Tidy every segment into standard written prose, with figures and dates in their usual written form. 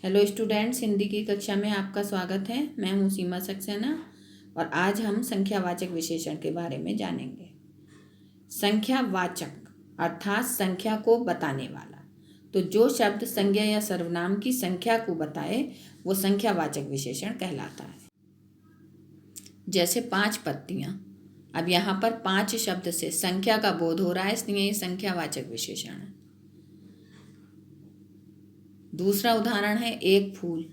Hello students, Hindi की कक्षा में आपका स्वागत है। मैं हूँ सीमा सक्सेना और आज हम संख्यावाचक विशेषण के बारे में जानेंगे। संख्यावाचक अर्थात संख्या को बताने वाला। तो जो शब्द संज्ञा या सर्वनाम की संख्या को बताए वो संख्यावाचक विशेषण कहलाता है। जैसे 5 पत्तियाँ। अब यहाँ पर 5 शब्द से संख्या का बोध हो रहा है, इसलिए ये संख्यावाचक विशेषण है। दूसरा उदाहरण है 1 फूल।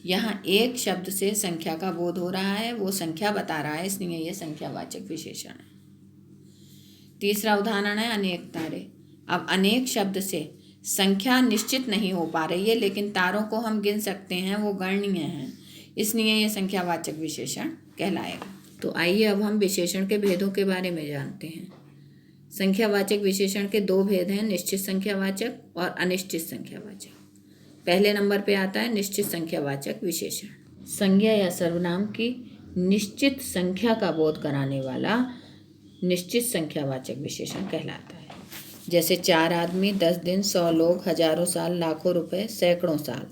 यहाँ 1 शब्द से संख्या का बोध हो रहा है, वो संख्या बता रहा है, इसलिए यह संख्यावाचक विशेषण है। तीसरा उदाहरण है अनेक तारे। अब अनेक शब्द से संख्या निश्चित नहीं हो पा रही है, लेकिन तारों को हम गिन सकते हैं, वो गणनीय हैं, इसलिए यह संख्यावाचक विशेषण कहलाएगा। तो आइए अब हम विशेषण के भेदों के बारे में जानते हैं। संख्यावाचक विशेषण के 2 भेद हैं, निश्चित संख्यावाचक और अनिश्चित संख्यावाचक। पहले नंबर पे आता है निश्चित संख्यावाचक विशेषण। संज्ञा या सर्वनाम की निश्चित संख्या का बोध कराने वाला निश्चित संख्यावाचक विशेषण कहलाता है। जैसे 4 आदमी, 10 दिन, 100 लोग, हजारों साल, लाखों रुपए, सैकड़ों साल।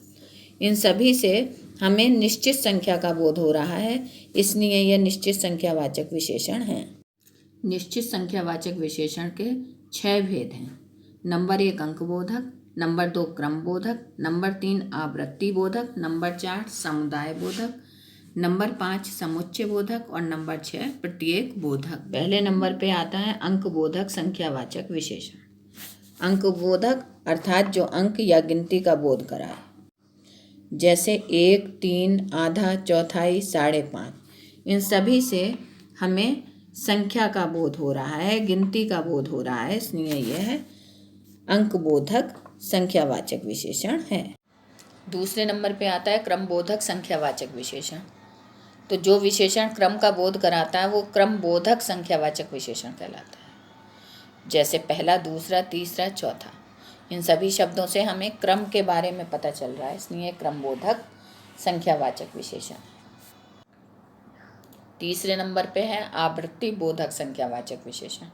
इन सभी से हमें निश्चित संख्या का बोध हो रहा है, इसलिए यह निश्चित संख्यावाचक विशेषण है। निश्चित संख्यावाचक विशेषण के 6 भेद हैं। नंबर 1 अंकबोधक, नंबर 2 क्रमबोधक, नंबर 3 आवृत्ति बोधक, नंबर 4 समुदाय बोधक, नंबर 5 समुच्चय बोधक और नंबर 6 प्रत्येक बोधक। पहले नंबर पे आता है अंकबोधक संख्यावाचक विशेषण। अंकबोधक अर्थात जो अंक या गिनती का बोध कराए। जैसे 1, 3, आधा, चौथाई, 5.5। इन सभी से हमें संख्या का बोध हो रहा है, गिनती का बोध हो रहा है, इसलिए यह अंकबोधक संख्यावाचक विशेषण है। दूसरे नंबर पे आता है क्रमबोधक संख्यावाचक विशेषण। तो जो विशेषण क्रम का बोध कराता है वो क्रमबोधक संख्यावाचक विशेषण कहलाता है। जैसे पहला, दूसरा, तीसरा, चौथा। इन सभी शब्दों से हमें क्रम के बारे में पता चल रहा है, इसलिए क्रमबोधक संख्यावाचक विशेषण। तीसरे नंबर पे है आवृत्ति बोधक संख्यावाचक विशेषण।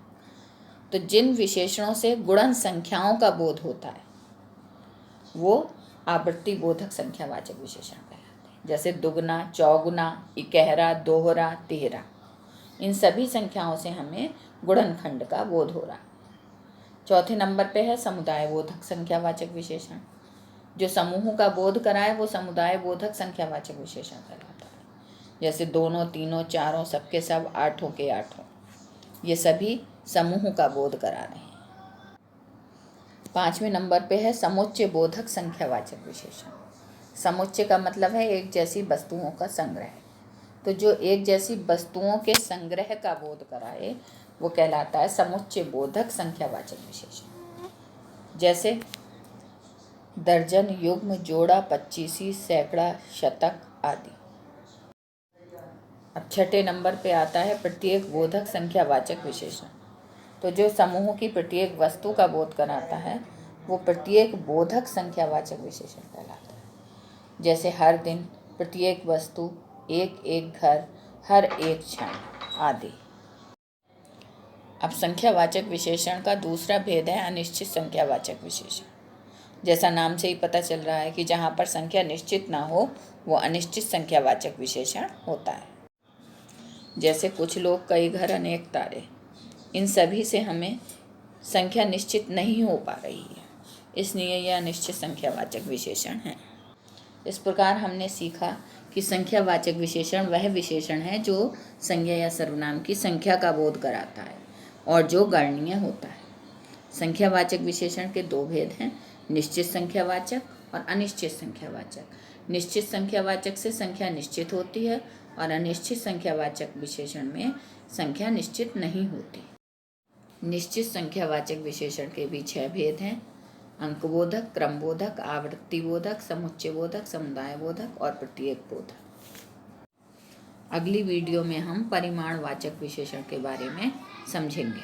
तो जिन विशेषणों से गुणन संख्याओं का बोध होता है वो आवृत्ति बोधक संख्यावाचक विशेषण कहलाते हैं। जैसे दुगना, चौगुना, इकहरा, दोहरा, तिहरा। इन सभी संख्याओं से हमें गुणनखंड का बोध हो रहा है। चौथे नंबर पे है समुदाय बोधक संख्यावाचक विशेषण। जो समूह का बोध कराए वो समुदाय बोधक संख्यावाचक विशेषण कहलाता है। जैसे दोनों, तीनों, चारों, सबके सब, आठों के आठों। ये सभी समूह का बोध करा रहे हैं। 5वें नंबर पे है समुच्चय बोधक संख्यावाचक विशेषण। समुच्चय का मतलब है एक जैसी वस्तुओं का संग्रह। तो जो एक जैसी वस्तुओं के संग्रह का बोध कराए वो कहलाता है समुच्चय बोधक संख्यावाचक विशेषण। जैसे दर्जन, युग्म, जोड़ा, पच्चीसी, सैकड़ा, शतक आदि। अब 6ठे नंबर पे आता है प्रत्येक बोधक संख्यावाचक विशेषण। तो जो समूह की प्रत्येक वस्तु का बोध कराता है वो प्रत्येक बोधक संख्यावाचक विशेषण कहलाता है। जैसे हर दिन, प्रत्येक वस्तु, एक एक घर, हर एक क्षण आदि। अब संख्यावाचक विशेषण का दूसरा भेद है अनिश्चित संख्यावाचक विशेषण। जैसा नाम से ही पता चल रहा है कि जहाँ पर संख्या निश्चित ना हो वो अनिश्चित संख्यावाचक विशेषण होता है। जैसे कुछ लोग, कई घर, अनेक तारे। इन सभी से हमें संख्या निश्चित नहीं हो पा रही है, इसलिए यह अनिश्चित संख्यावाचक विशेषण है। इस प्रकार हमने सीखा कि संख्यावाचक विशेषण वह विशेषण है जो संज्ञा या सर्वनाम की संख्या का बोध कराता है और जो गणनीय होता है। संख्यावाचक विशेषण के 2 भेद हैं, निश्चित संख्यावाचक और अनिश्चित संख्यावाचक। निश्चित संख्यावाचक से संख्या निश्चित होती है और अनिश्चित संख्यावाचक विशेषण में संख्या निश्चित नहीं होती। निश्चित संख्यावाचक विशेषण के भी 6 भेद हैं, अंकबोधक, क्रमबोधक, आवृत्ति बोधक, समुच्चय बोधक, समुदाय बोधक और प्रत्येक बोधक। अगली वीडियो में हम परिमाणवाचक विशेषण के बारे में समझेंगे।